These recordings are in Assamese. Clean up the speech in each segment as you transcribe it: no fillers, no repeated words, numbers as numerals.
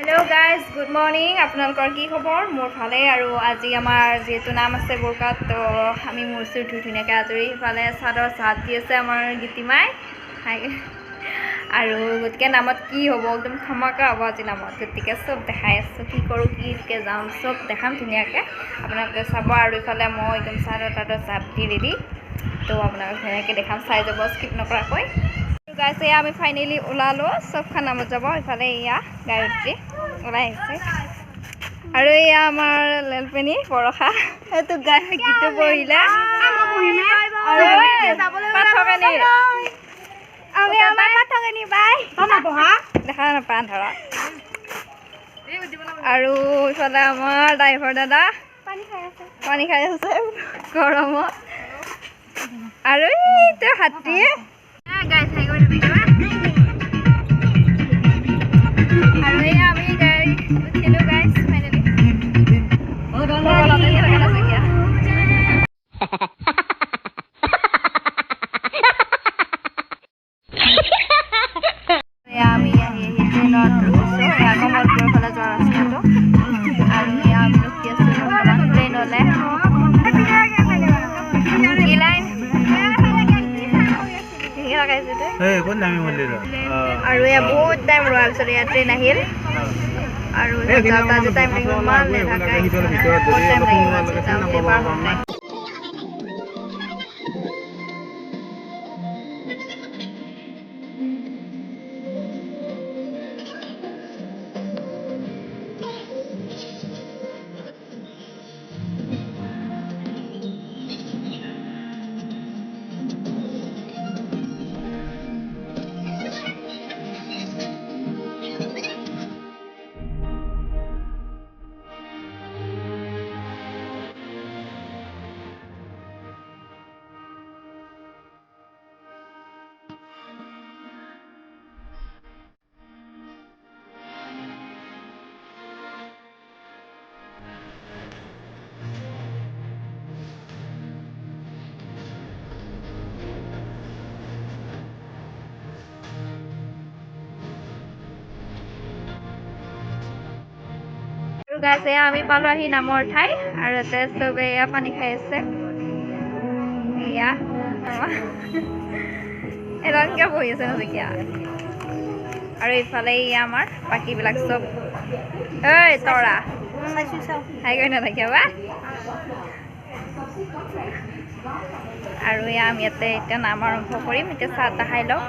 हेलो गाइज गुड मर्निंग आपनलोকৰ কি খবৰ মোৰ ভালে আৰু আজি আমাৰ যেহেতু নাম আছে বৰকাত তো আমি মুৰ্চি উঠি ধুনীয়াকৈ আজৰি ইফালে চাদৰ চাত দি আছে আমাৰ গীতিমাই আৰু গতিকে নামত কি হ'ব একদম ধমাকা হ'ব আজি নামত গতিকে চব দেখাই আছোঁ কি কৰোঁ কিকে যাম চব দেখাম ধুনীয়াকৈ আপোনালোকে চাব আৰু ইফালে মই একদম চাদৰ তাদৰ চাত দি ৰেডি তো আপোনালোক ধুনীয়াকৈ দেখাম চাই যাব স্কিপ নকৰাকৈ গাইছে আমি ফাইনেলি ওলালোঁ চবখন নামত যাব ইফালে এয়া গায়ত্ৰী ওলাই আহিছে আৰু এয়া আমাৰ লেলপেনি বৰষা এইটো গাই গীত বহিলে দেখা নাপায় ধৰা আৰু ইফালে আমাৰ ড্ৰাইভাৰ দাদা পানী খাই আছে গৰমত আৰু এইটো হাতী গাইছ আৰু এই আমি গাড়ী উঠিলোঁ গাইছ ফাইনেলি আমি আহি ট্ৰেইনত ৰখিছোঁ এয়া কমলপুৰৰ ফালে যোৱা ৰাস্তাটো আৰু এয়া আমি ৰখি আছোঁ ট্ৰেইনলৈ আৰু এয়া বহুত টাইম ৰোৱাৰ পিছত এয়া ট্ৰেইন আহিল আৰু টাইম লাগিব ইমান নেথাকাই বহুত টাইম লাগিব এবাৰ হওঁতে গাইছে আমি পালোঁ আহি নামৰ ঠাই আৰু ইয়াতে চবে এয়া পানী খাই আছে এয়া এডালকৈ বহি আছে নজিকিয়া আৰু ইফালে এয়া আমাৰ বাকীবিলাক চব ঐ তৰা খাই গৈ নাথাকিয়া বা আৰু এয়া আমি ইয়াতে এতিয়া নাম আৰম্ভ কৰিম এতিয়া চাহ তাহ খাই লওঁ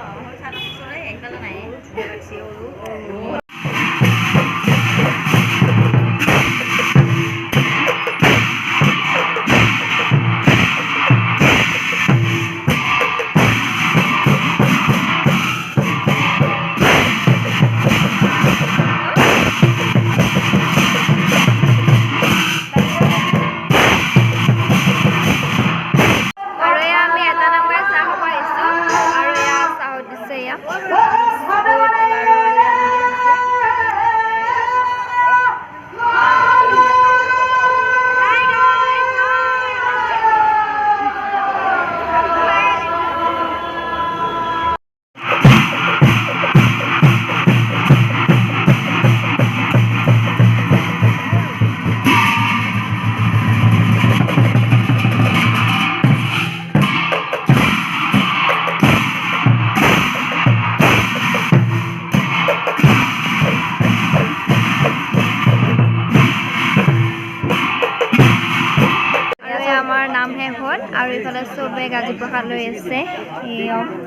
আৰু ইফালে চবে গাজী প্ৰসাদ লৈ আছে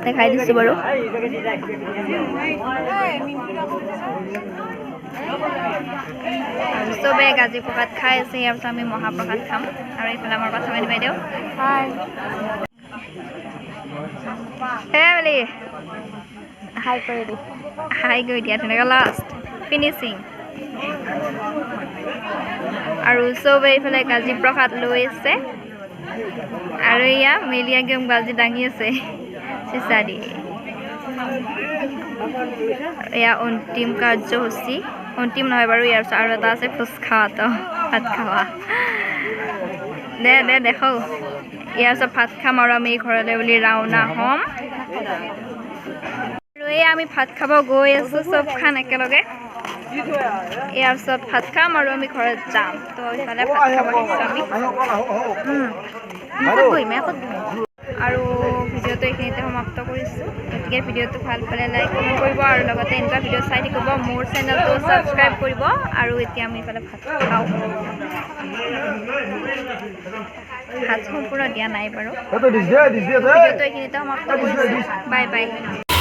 দেখাই দিছোঁ বাৰু চবে গাজী প্ৰসাদ খাই আছে ইয়াৰ পিছত আমি মহাপ্ৰসাদ খাম আৰু এইফালে আমাৰ পাছামানি বাইদেউ ফেমিলি হাই কৰি দিয়া তেনেকৈ লাষ্ট ফিনিচিং আৰু চবে এইফালে গাজী প্ৰসাদ লৈ আছে আৰু এয়া মেলি একদম গাজি দাঙি আছে চিচা দি এয়া অন্তিম কাৰ্যসূচী অন্তিম নহয় বাৰু ইয়াৰ পিছত আৰু এটা আছে ভোজ খোৱাটো ভাত খাৱা দে দেখোঁ ইয়াৰ পিছত ভাত খাম আৰু আমি ঘৰলৈ বুলি ৰাওনা হ'ম আৰু এই আমি ভাত খাব গৈ আছোঁ চব খান একেলগে ইয়াৰ পিছত ভাত খাম আৰু আমি ঘৰত যাম তো ইফালে ভাত খাব আহিছোঁ আমি আৰু ভিডিঅ'টো এইখিনিতে সমাপ্ত কৰিছোঁ গতিকে ভিডিঅ'টো ভাল পালে লাইক কমেণ্ট কৰিব আৰু লগতে এনেকুৱা ভিডিঅ' চাই থাকিব মোৰ চেনেলটো ছাবস্ক্ৰাইব কৰিব আৰু এতিয়া আমি ইফালে ভাত খাওঁ ভাত সম্পূৰ্ণ দিয়া নাই বাৰু ভিডিঅ'টো এইখিনিতে সমাপ্ত কৰিছোঁ বাই বাই